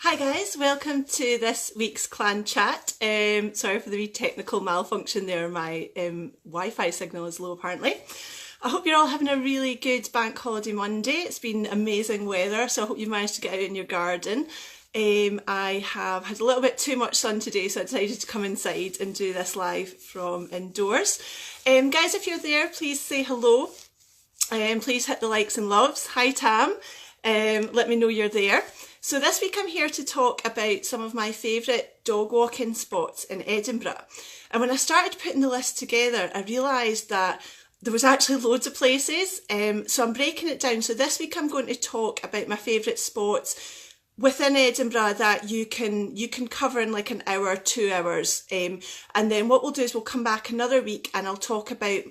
Hi guys, welcome to this week's clan chat. Sorry for the wee technical malfunction there, my Wi-Fi signal is low apparently. I hope you're all having a really good bank holiday Monday. It's been amazing weather, so I hope you've managed to get out in your garden. I have had a little bit too much sun today, so I decided to come inside and do this live from indoors. Guys, if you're there, please say hello. Please hit the likes and loves. Hi Tam, let me know you're there. So this week I'm here to talk about some of my favourite dog walking spots in Edinburgh. And when I started putting the list together, I realised that there was actually loads of places. So I'm breaking it down. So this week I'm going to talk about my favourite spots within Edinburgh that you can cover in like an hour, 2 hours. And then what we'll do is we'll come back another week and I'll talk about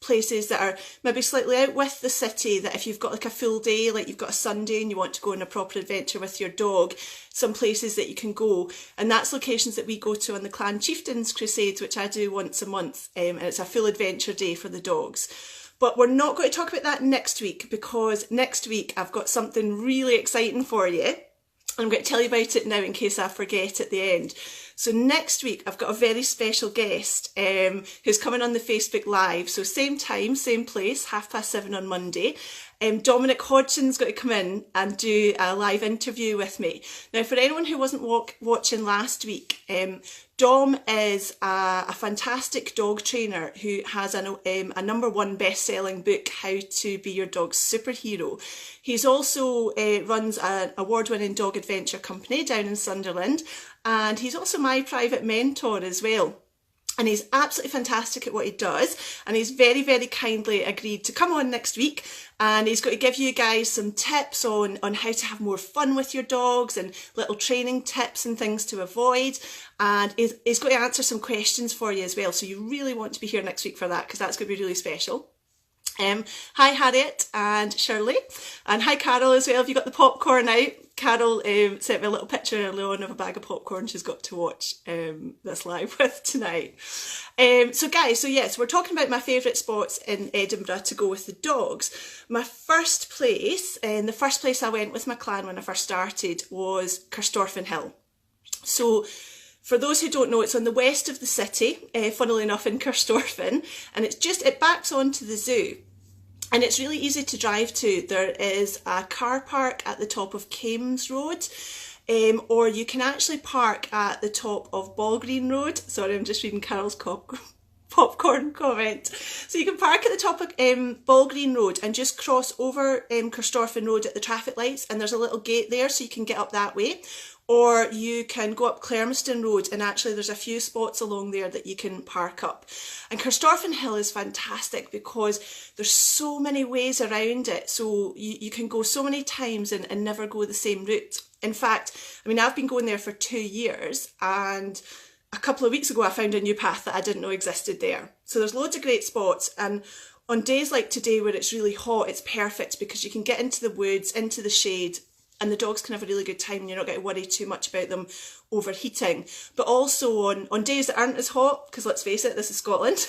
places that are maybe slightly out with the city, that if you've got like a full day, like you've got a Sunday and you want to go on a proper adventure with your dog, some places that you can go. And that's locations that we go to on the Clan Chieftains Crusades, which I do once a month, and it's a full adventure day for the dogs. But we're not going to talk about that next week, because next week I've got something really exciting for you. I'm going to tell you about it now in case I forget at the end. So next week I've got a very special guest who's coming on the Facebook Live. So same time, same place, 7:30 on Monday. Dominic Hodgson's got to come in and do a live interview with me. Now, for anyone who wasn't watching last week, Dom is a fantastic dog trainer who has a #1 best-selling book, How to Be Your Dog's Superhero. He's also runs an award-winning dog adventure company down in Sunderland, and he's also my private mentor as well. And he's absolutely fantastic at what he does, and he's very, very kindly agreed to come on next week, and he's going to give you guys some tips on how to have more fun with your dogs and little training tips and things to avoid, and he's going to answer some questions for you as well, so you really want to be here next week for that, because that's going to be really special. Hi Harriet and Shirley, and hi Carol as well. Have you got the popcorn out? Carol sent me a little picture earlier on of a bag of popcorn she's got to watch this live with tonight. So guys, we're talking about my favourite spots in Edinburgh to go with the dogs. My first place, and the first place I went with my clan when I first started, was Carstorphine Hill. So for those who don't know, it's on the west of the city, funnily enough in Carstorphine, and it backs onto the zoo. And it's really easy to drive to. There is a car park at the top of Kames Road, or you can actually park at the top of Ballgreen Road. Sorry, I'm just reading Carol's popcorn comment. So you can park at the top of Ballgreen Road and just cross over Carstorphine Road at the traffic lights, and there's a little gate there so you can get up that way. Or you can go up Clermiston Road, and actually there's a few spots along there that you can park up. And Carstorphine Hill is fantastic because there's so many ways around it, so you can go so many times and never go the same route. In fact, I mean, I've been going there for 2 years, and a couple of weeks ago I found a new path that I didn't know existed there. So there's loads of great spots, and on days like today where it's really hot, it's perfect because you can get into the woods, into the shade, and the dogs can have a really good time and you're not going to worry too much about them overheating. But also on days that aren't as hot, because let's face it, this is Scotland,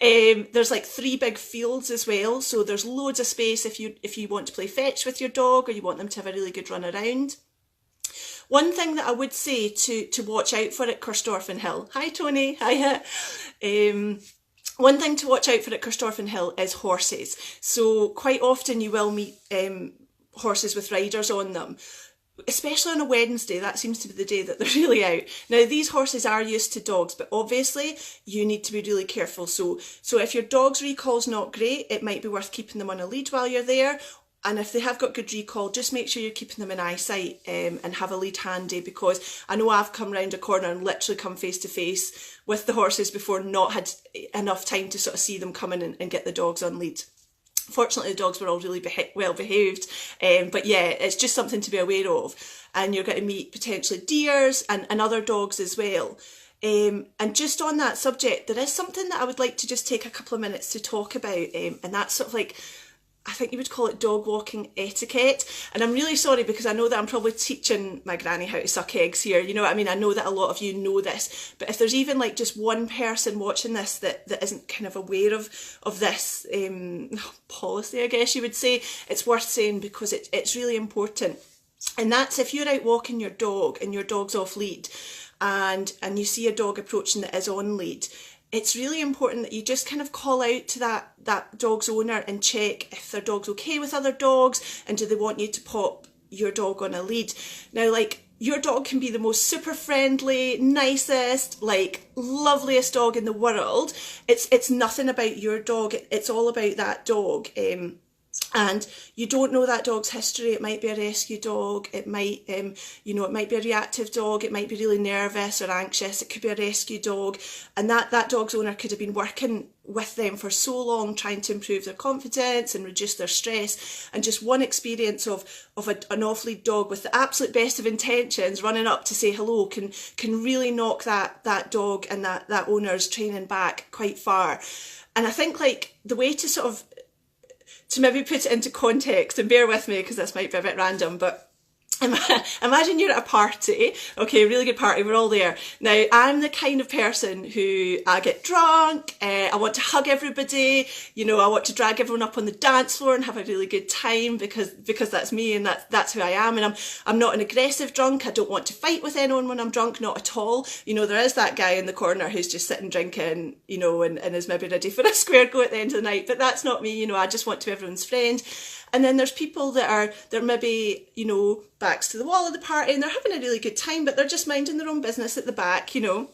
there's like 3 big fields as well, so there's loads of space if you want to play fetch with your dog or you want them to have a really good run around. One thing that I would say to watch out for at Carstorphine Hill, hi Tony, hiya. One thing to watch out for at Carstorphine Hill is horses. So quite often you will meet horses with riders on them, especially on a Wednesday. That seems to be the day that they're really out. Now these horses are used to dogs, but obviously you need to be really careful. So if your dog's recall's not great, it might be worth keeping them on a lead while you're there. And if they have got good recall, just make sure you're keeping them in eyesight and have a lead handy, because I know I've come round a corner and literally come face to face with the horses before, not had enough time to sort of see them coming and get the dogs on lead. Fortunately, the dogs were all really well behaved, but yeah, it's just something to be aware of. And you're going to meet potentially deers and other dogs as well. And just on that subject, there is something that I would like to just take a couple of minutes to talk about, and that's sort of like, I think you would call it dog walking etiquette. And I'm really sorry because I know that I'm probably teaching my granny how to suck eggs here. You know what I mean? I know that a lot of you know this, but if there's even like just one person watching this that isn't kind of aware of this policy, I guess you would say, it's worth saying because it's really important. And that's if you're out walking your dog and your dog's off lead and you see a dog approaching that is on lead. It's really important that you just kind of call out to that dog's owner and check if their dog's okay with other dogs and do they want you to pop your dog on a lead. Now, like, your dog can be the most super friendly, nicest, like loveliest dog in the world. It's nothing about your dog. It's all about that dog. And you don't know that dog's history. It might be a rescue dog. It might, it might be a reactive dog. It might be really nervous or anxious. It could be a rescue dog. And that dog's owner could have been working with them for so long, trying to improve their confidence and reduce their stress. And just one experience of an off-lead dog with the absolute best of intentions running up to say hello can really knock that dog and that owner's training back quite far. And I think, like, the way to sort of to maybe put it into context, and bear with me because this might be a bit random, but imagine you're at a party, okay, really good party, we're all there. Now, I'm the kind of person who, I get drunk, I want to hug everybody, I want to drag everyone up on the dance floor and have a really good time because that's me and that's who I am. And I'm not an aggressive drunk. I don't want to fight with anyone when I'm drunk, not at all. There is that guy in the corner who's just sitting drinking, and is maybe ready for a square go at the end of the night, but that's not me. I just want to be everyone's friend. And then there's people they're maybe, backs to the wall of the party and they're having a really good time, but they're just minding their own business at the back, and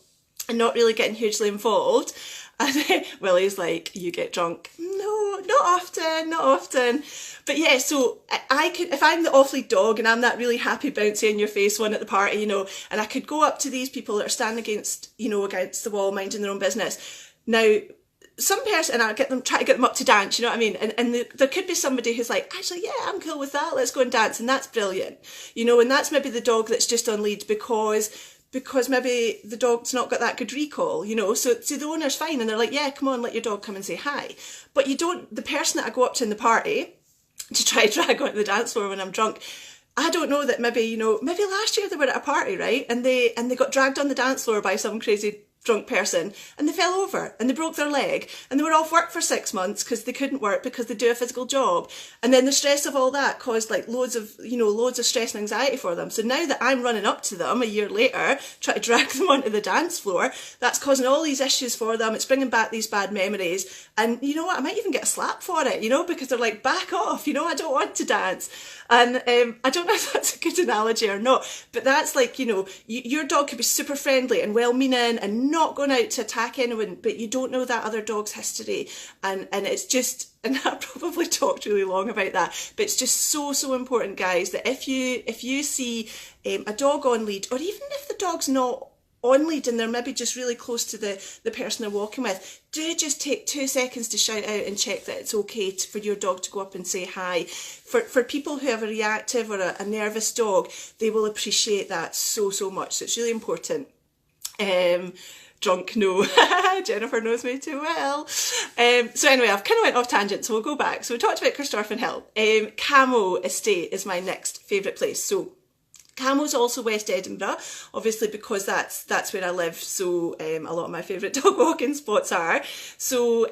not really getting hugely involved. And then Willie's like, you get drunk? No, not often. But yeah, so I could, if I'm the off-lead dog and I'm that really happy, bouncy in your face one at the party, and I could go up to these people that are standing against the wall, minding their own business. Now, some person, and I'll try to get them up to dance, you know what I mean? And there could be somebody who's like, actually, yeah, I'm cool with that, let's go and dance, and that's brilliant. And that's maybe the dog that's just on lead because maybe the dog's not got that good recall, so the owner's fine, and they're like, yeah, come on, let your dog come and say hi. But the person that I go up to in the party to try to drag onto the dance floor when I'm drunk, I don't know that maybe last year they were at a party, right? And they got dragged on the dance floor by some crazy drunk person and they fell over and they broke their leg and they were off work for 6 months because they couldn't work because they do a physical job, and then the stress of all that caused like loads of stress and anxiety for them. So now that I'm running up to them a year later trying to drag them onto the dance floor, that's causing all these issues for them. It's bringing back these bad memories, and you know what, I might even get a slap for it, because they're like, back off, I don't want to dance. And I don't know if that's a good analogy or not, but that's like, your dog could be super friendly and well-meaning and not going out to attack anyone, but you don't know that other dog's history. And it's just, and I probably talked really long about that, but it's just so important, guys, that if you see a dog on lead, or even if the dog's not on lead and they're maybe just really close to the person they're walking with, do just take 2 seconds to shout out and check that it's okay for your dog to go up and say hi. For people who have a reactive or a nervous dog, they will appreciate that so much. So it's really important. Drunk, no. Jennifer knows me too well. So anyway, I've kind of went off tangent, so we'll go back. So we talked about Corstorphine Hill. Camo Estate is my next favourite place. So Camo's also West Edinburgh, obviously, because that's where I live, so a lot of my favourite dog walking spots are. So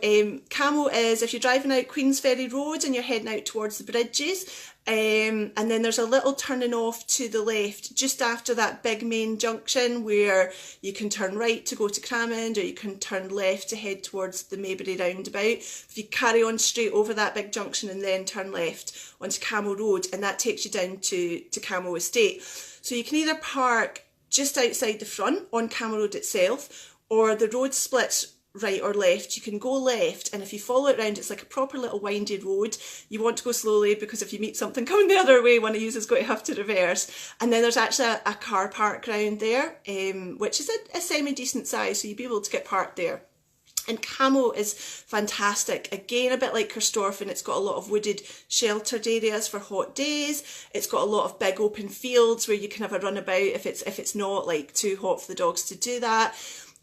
Camo is, if you're driving out Queensferry Road and you're heading out towards the bridges, and then there's a little turning off to the left just after that big main junction where you can turn right to go to Cramond, or you can turn left to head towards the Maybury roundabout. If you carry on straight over that big junction and then turn left onto Camo Road, and that takes you down to Camo Estate. So you can either park just outside the front on Camo Road itself, or the road splits right or left. You can go left, and if you follow it round, it's like a proper little windy road. You want to go slowly because if you meet something coming the other way, one of you is going to have to reverse. And then there's actually a car park ground there, which is a semi-decent size, so you'll be able to get parked there. And Camo is fantastic. Again, a bit like Corstorphine, it's got a lot of wooded sheltered areas for hot days. It's got a lot of big open fields where you can have a run about if it's not like too hot for the dogs to do that.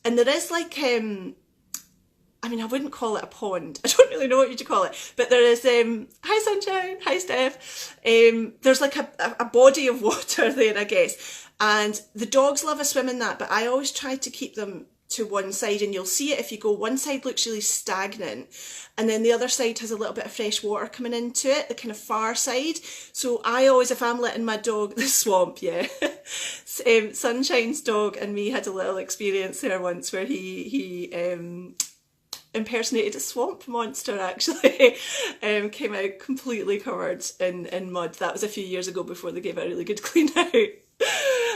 And there is like, I wouldn't call it a pond. I don't really know what you'd call it. But there is, hi Sunshine, hi Steph. There's like a body of water there, I guess. And the dogs love a swim in that, but I always try to keep them to one side, and you'll see it if you go, one side looks really stagnant and then the other side has a little bit of fresh water coming into it, the kind of far side. So I always, if I'm letting my dog, the swamp, yeah, Sunshine's dog and me had a little experience there once where he impersonated a swamp monster, actually. Came out completely covered in mud. That was a few years ago before they gave it a really good clean out.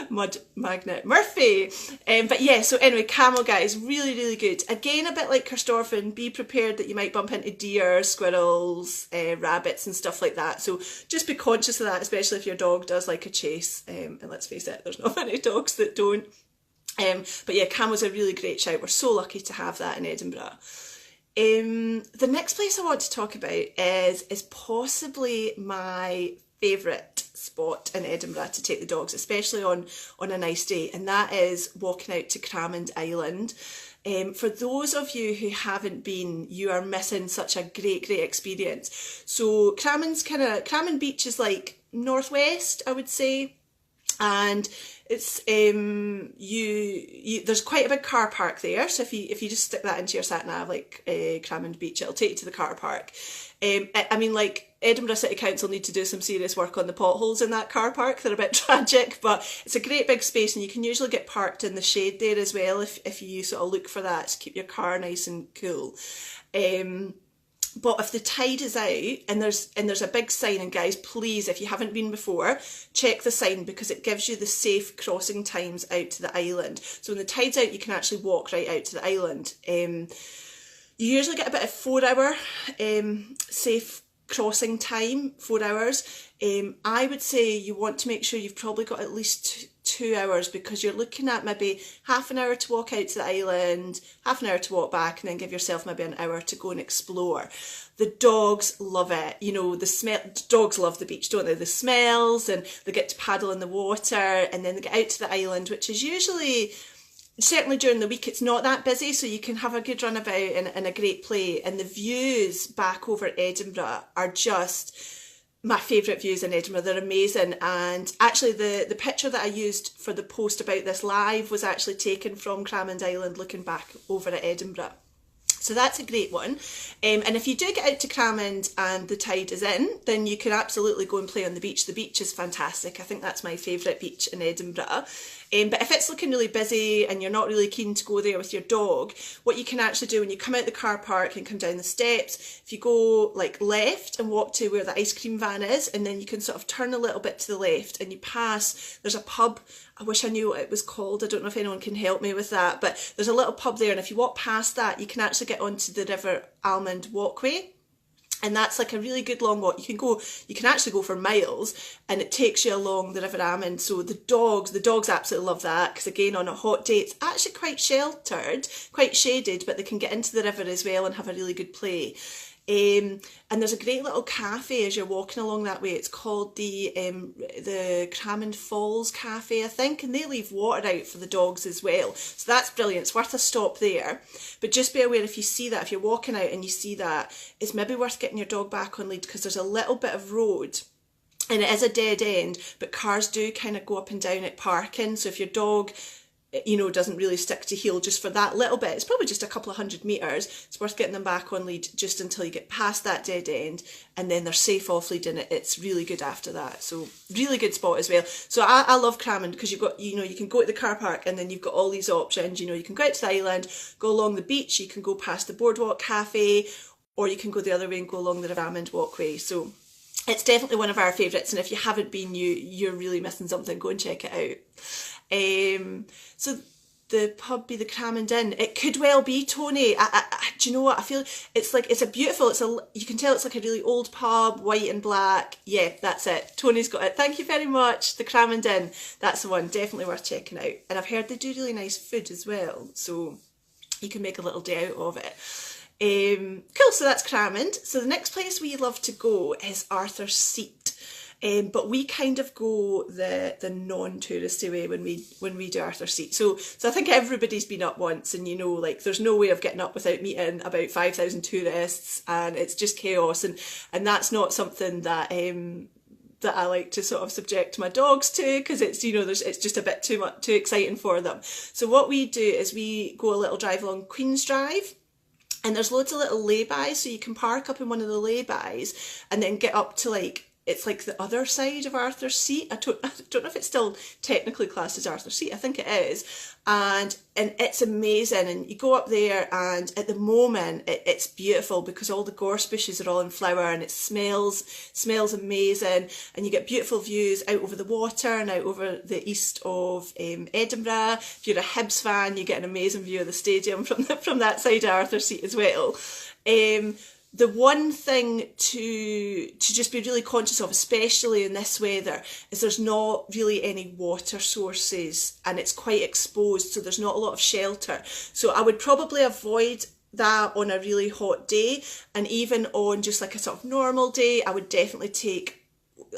Mud Magnet Murphy. But yeah, so anyway, camel, guys, really, really good. Again, a bit like Kirstorfen, be prepared that you might bump into deer, squirrels, rabbits and stuff like that. So just be conscious of that, especially if your dog does like a chase. And let's face it, there's not many dogs that don't. But yeah, camel's a really great shout. We're so lucky to have that in Edinburgh. The next place I want to talk about is possibly my favourite spot in Edinburgh to take the dogs, especially on a nice day, and that is walking out to Cramond Island. For those of you who haven't been, you are missing such a great experience. So Cramond Beach is like northwest, I would say, and it's there's quite a big car park there. So if you just stick that into your sat nav, like Cramond Beach, it'll take you to the car park. I mean, like, Edinburgh City Council need to do some serious work on the potholes in that car park. They're a bit tragic, but it's a great big space, and you can usually get parked in the shade there as well if you sort of look for that to keep your car nice and cool. But if the tide is out and there's a big sign, and guys, please, if you haven't been before, check the sign, because it gives you the safe crossing times out to the island. So when the tide's out, you can actually walk right out to the island. You usually get about a 4-hour safe crossing time, 4 hours. I would say you want to make sure you've probably got at least 2 hours, because you're looking at maybe half an hour to walk out to the island, half an hour to walk back, and then give yourself maybe an hour to go and explore. The dogs love it. You know, dogs love the beach, don't they? The smells, and they get to paddle in the water, and then they get out to the island, which is usually, certainly during the week, it's not that busy, so you can have a good run about and a great play. And the views back over Edinburgh are just my favourite views in Edinburgh. They're amazing. And actually the picture that I used for the post about this live was actually taken from Cramond Island, looking back over at Edinburgh. So that's a great one. And if you do get out to Cramond and the tide is in, then you can absolutely go and play on the beach. The beach is fantastic. I think that's my favourite beach in Edinburgh. But if it's looking really busy and you're not really keen to go there with your dog, what you can actually do when you come out the car park and come down the steps, if you go like left and walk to where the ice cream van is, and then you can sort of turn a little bit to the left and you pass, there's a pub. I wish I knew what it was called. I don't know if anyone can help me with that, but there's a little pub there, and if you walk past that, you can actually get onto the River Almond walkway. And that's like a really good long walk. You can actually go for miles, and it takes you along the River Almond. So the dogs absolutely love that, because again, on a hot day, it's actually quite sheltered, quite shaded, but they can get into the river as well and have a really good play. And there's a great little cafe as you're walking along that way. It's called the Cramond Falls Cafe, I think, and they leave water out for the dogs as well. So that's brilliant. It's worth a stop there. But just be aware, if you see that, if you're walking out and you see that, it's maybe worth getting your dog back on lead, because there's a little bit of road. And it is a dead end, but cars do kind of go up and down at parking. So if your dog, you know, doesn't really stick to heel just for that little bit, it's probably just a couple of 100 metres, it's worth getting them back on lead just until you get past that dead end, and then they're safe off lead, and it's really good after that. So really good spot as well. So I love Cramond, because you've got, you know, you can go to the car park and then you've got all these options. You know, you can go out to the island, go along the beach, you can go past the Boardwalk Cafe, or you can go the other way and go along the River Almond walkway. So it's definitely one of our favourites, and if you haven't been, you're really missing something. Go and check it out. So the pub be the Cramond Inn. It could well be, Tony. Do you know what? I feel it's like, you can tell it's like a really old pub, white and black. Yeah, that's it. Tony's got it. Thank you very much. The Cramond Inn. That's the one. Definitely worth checking out. And I've heard they do really nice food as well, so you can make a little day out of it. Cool, so that's Cramond. So the next place we love to go is Arthur's Seat. But we kind of go the non-touristy way when we do Arthur's Seat. So I think everybody's been up once, and you know, like, there's no way of getting up without meeting about 5,000 tourists, and it's just chaos, and that's not something that that I like to sort of subject my dogs to, because it's, you know, it's just a bit too exciting for them. So what we do is we go a little drive along Queen's Drive, and there's loads of little lay-bys, so you can park up in one of the lay-bys and then get up to like, it's like the other side of Arthur's Seat. I don't know if it's still technically classed as Arthur's Seat. I think it is. And it's amazing. And you go up there, and at the moment it's beautiful because all the gorse bushes are all in flower, and it smells amazing. And you get beautiful views out over the water and out over the east of Edinburgh. If you're a Hibs fan, you get an amazing view of the stadium from that side of Arthur's Seat as well. The one thing to just be really conscious of, especially in this weather, is there's not really any water sources, and it's quite exposed, so there's not a lot of shelter. So I would probably avoid that on a really hot day, and even on just like a sort of normal day, I would definitely take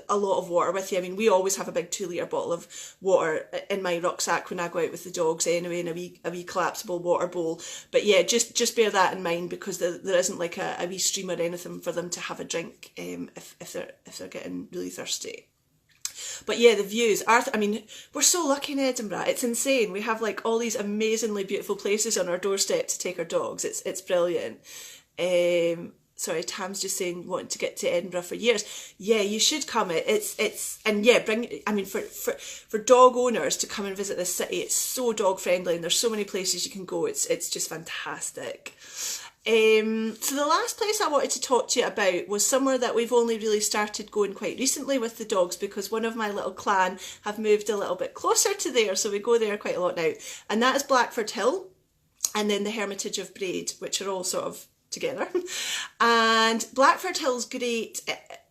a lot of water with you. I mean, we always have a big 2-litre bottle of water in my rucksack when I go out with the dogs anyway, in a wee collapsible water bowl. But yeah, just bear that in mind, because there isn't like a wee stream or anything for them to have a drink if they're getting really thirsty. But yeah, the views, I mean, we're so lucky in Edinburgh. It's insane. We have like all these amazingly beautiful places on our doorstep to take our dogs. It's brilliant. Sorry, Tam's just saying wanting to get to Edinburgh for years. Yeah, you should come. And yeah, I mean, for dog owners to come and visit this city, it's so dog friendly, and there's so many places you can go. It's just fantastic. So the last place I wanted to talk to you about was somewhere that we've only really started going quite recently with the dogs, because one of my little clan have moved a little bit closer to there, so we go there quite a lot now. And that is Blackford Hill, and then the Hermitage of Braid, which are all sort of together. And Blackford Hill's great.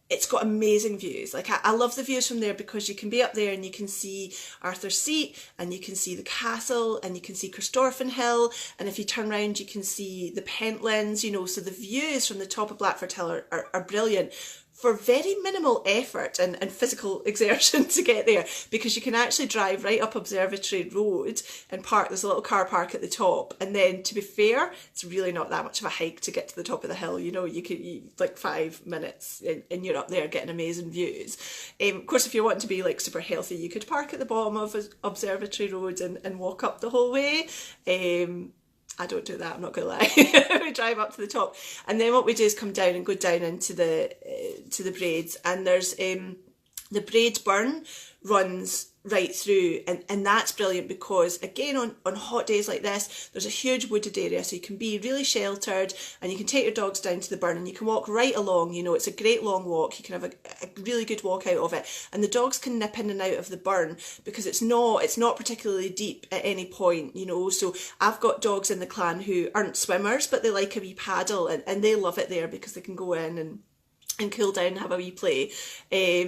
It's got amazing views. Like I love the views from there, because you can be up there and you can see Arthur's Seat, and you can see the castle, and you can see Christorfen Hill, and if you turn around you can see the Pentlands, you know. So the views from the top of Blackford Hill are brilliant, for very minimal effort and physical exertion to get there, because you can actually drive right up Observatory Road and park. There's a little car park at the top, and then, to be fair, it's really not that much of a hike to get to the top of the hill. You know, you like 5 minutes and you're up there getting amazing views. Of course, if you want to be like super healthy, you could park at the bottom of Observatory Road and walk up the whole way. I don't do that, I'm not going to lie. We drive up to the top, and then what we do is come down and go down into the Braids, and there's the Braid Burn runs right through, and that's brilliant, because again on hot days like this, there's a huge wooded area, so you can be really sheltered, and you can take your dogs down to the burn, and you can walk right along. You know, it's a great long walk. You can have a really good walk out of it, and the dogs can nip in and out of the burn, because it's not particularly deep at any point, you know. So I've got dogs in the clan who aren't swimmers, but they like a wee paddle, and they love it there, because they can go in and cool down and have a wee play.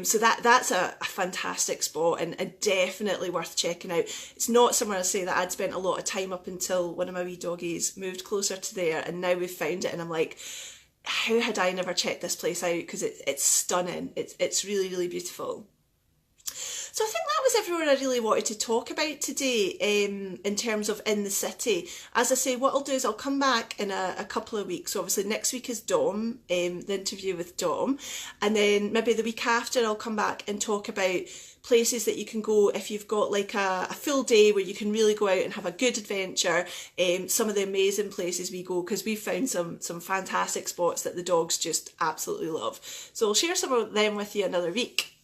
So that's a fantastic spot, and definitely worth checking out. It's not somewhere I say that I'd spent a lot of time up until one of my wee doggies moved closer to there, and now we've found it, and I'm like, how had I never checked this place out? Because it's stunning. It's really, really beautiful. So I think that was everywhere I really wanted to talk about today, in terms of in the city. As I say, what I'll do is I'll come back in a couple of weeks. So obviously next week is Dom, the interview with Dom. And then maybe the week after I'll come back and talk about places that you can go if you've got like a full day where you can really go out and have a good adventure. Some of the amazing places we go, because we've found some fantastic spots that the dogs just absolutely love. So I'll share some of them with you another week.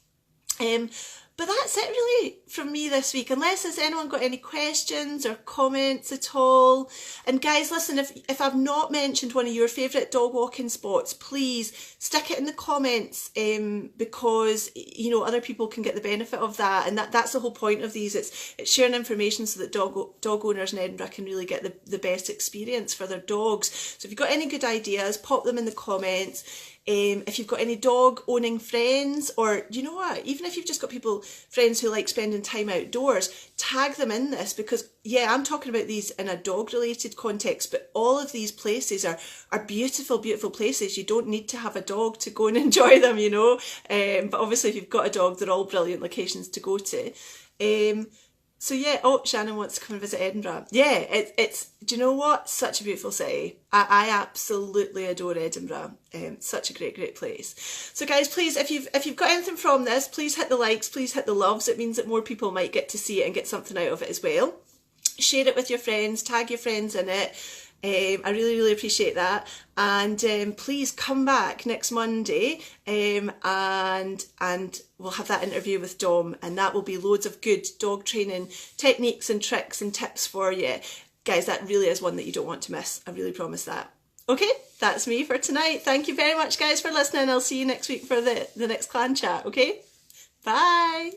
But that's it really from me this week, unless has anyone got any questions or comments at all. And guys, listen, if I've not mentioned one of your favourite dog walking spots, please stick it in the comments, because, you know, other people can get the benefit of that, and that's the whole point of these. It's sharing information so that dog owners in Edinburgh can really get the best experience for their dogs. So if you've got any good ideas, pop them in the comments. If you've got any dog owning friends, or you know what, even if you've just got friends who like spending time outdoors, tag them in this, because yeah, I'm talking about these in a dog related context, but all of these places are beautiful, beautiful places. You don't need to have a dog to go and enjoy them, you know. But obviously if you've got a dog, they're all brilliant locations to go to. So yeah, oh, Shannon wants to come and visit Edinburgh. Yeah, it's do you know what? Such a beautiful city. I absolutely adore Edinburgh. Such a great place. So guys, please, if you've got anything from this, please hit the likes, please hit the loves. It means that more people might get to see it and get something out of it as well. Share it with your friends, tag your friends in it. I really appreciate that, and please come back next Monday, and we'll have that interview with Dom, and that will be loads of good dog training techniques and tricks and tips for you guys. That really is one that you don't want to miss. I really promise that. Okay, that's me for tonight. Thank you very much guys for listening. I'll see you next week for the next clan chat. Okay, bye.